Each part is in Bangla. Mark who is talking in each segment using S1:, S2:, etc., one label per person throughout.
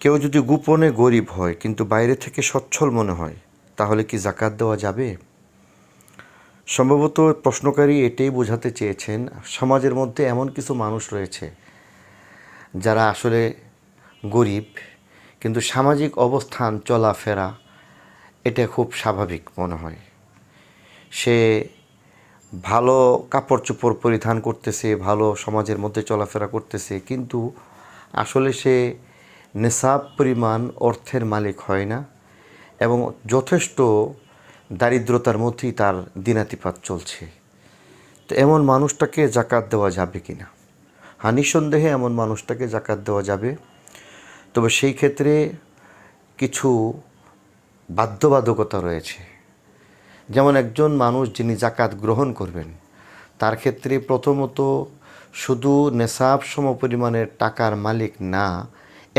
S1: কেউ যদি গোপনে গরিব হয় কিন্তু বাইরে থেকে সচ্ছল মনে হয়, তাহলে কি জাকাত দেওয়া যাবে? সম্ভবত প্রশ্নকারী এটাই বোঝাতে চেয়েছেন, সমাজের মধ্যে এমন কিছু মানুষ রয়েছে যারা আসলে গরিব, কিন্তু সামাজিক অবস্থান চলাফেরা এটা খুব স্বাভাবিক মনে হয়। সে ভালো কাপড় চোপড় পরিধান করতেছে, ভালো সমাজের মধ্যে চলাফেরা করতেছে, কিন্তু আসলে সে নেশাব পরিমাণ অর্থের মালিক হয় না এবং যথেষ্ট দারিদ্রতার মধ্যেই তার দিনাতিপাত চলছে। তো এমন মানুষটাকে জাকাত দেওয়া যাবে কি না? হ্যাঁ, নিঃসন্দেহে এমন মানুষটাকে জাকাত দেওয়া যাবে, তবে সেই ক্ষেত্রে কিছু বাধ্যবাধকতা রয়েছে। যেমন একজন মানুষ যিনি জাকাত গ্রহণ করবেন, তার ক্ষেত্রে প্রথমত শুধু নেশাব সমপরিমাণের টাকার মালিক না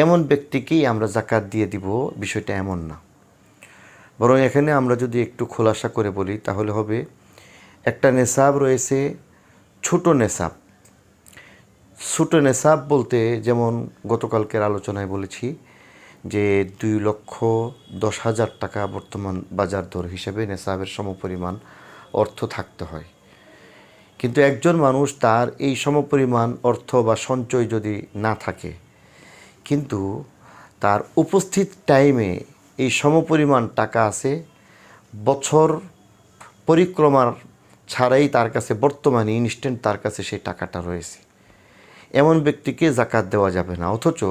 S1: এমন ব্যক্তিকেই আমরা জাকাত দিয়ে দিব, বিষয়টা এমন না। বরং এখানে আমরা যদি একটু খোলাসা করে বলি তাহলে হবে, একটা নেশাব রয়েছে ছোট নেশাব। ছোট নেশাব বলতে যেমন গতকালকের আলোচনায় বলেছি যে 2,10,000 টাকা বর্তমান বাজার দর হিসেবে নেশাবের সমপরিমাণ অর্থ থাকতে হয়। কিন্তু একজন মানুষ তার এই সমপরিমাণ অর্থ বা সঞ্চয় যদি না থাকে, কিন্তু তার উপস্থিত টাইমে এই সমপরিমাণ টাকা আছে, বছর পরিক্রমার ছাড়াই তার কাছে বর্তমানে ইনস্ট্যান্ট তার কাছে সেই টাকাটা রয়েছে, এমন ব্যক্তিকে জাকাত দেওয়া যাবে না। অথচ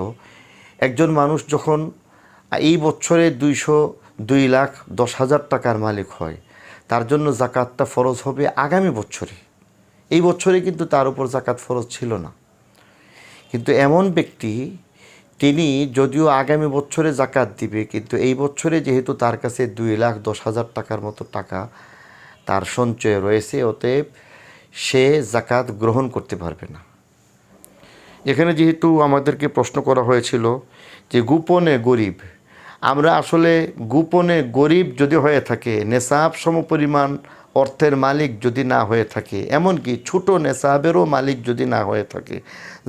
S1: একজন মানুষ যখন এই বছরে 2,10,000 টাকার মালিক হয়, তার জন্য জাকাতটা ফরজ হবে আগামী বছরে। এই বছরে কিন্তু তার উপর জাকাত ফরজ ছিল না। কিন্তু এমন ব্যক্তি, তিনি যদিও আগামী বছরে জাকাত দিবে, কিন্তু এই বছরে যেহেতু তার কাছে 2,10,000 টাকার মতো টাকা তার সঞ্চয়ে রয়েছে, অতএব সে জাকাত গ্রহণ করতে পারবে না। এখানে যেহেতু আমাদেরকে প্রশ্ন করা হয়েছিল যে গোপনে গরিব, আমরা আসলে গোপনে গরিব যদি হয়ে থাকে, নেশাব সমপরিমাণ অর্থের মালিক যদি না হয়ে থাকে, এমনকি ছোট নেশাবেরও মালিক যদি না হয়ে থাকে,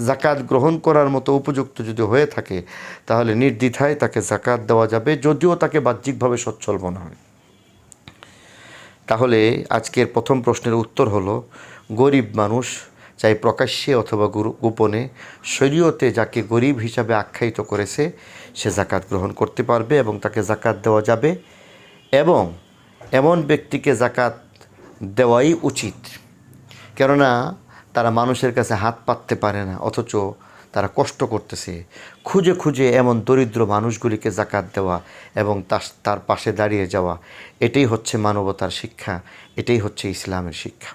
S1: জাকাত গ্রহণ করার মতো উপযুক্ত যদি হয়ে থাকে, তাহলে নির্দ্বিধায় তাকে জাকাত দেওয়া যাবে, যদিও তাকে বাহ্যিকভাবে সচ্ছল মনে হয়। তাহলে আজকের প্রথম প্রশ্নের উত্তর হলো, গরিব মানুষ চাই প্রকাশ্যে অথবা গোপনে শরীয়তে যাকে গরিব হিসাবে আখ্যায়িত করেছে সে জাকাত গ্রহণ করতে পারবে এবং তাকে জাকাত দেওয়া যাবে, এবং এমন ব্যক্তিকে জাকাত দেওয়াই উচিত। কেননা তারা মানুষের কাছে হাত পাততে পারে না, অথচ তারা কষ্ট করতেছে। খুঁজে খুঁজে এমন দরিদ্র মানুষগুলিকে জাকাত দেওয়া এবং তার পাশে দাঁড়িয়ে যাওয়া, এটাই হচ্ছে মানবতার শিক্ষা, এটাই হচ্ছে ইসলামের শিক্ষা।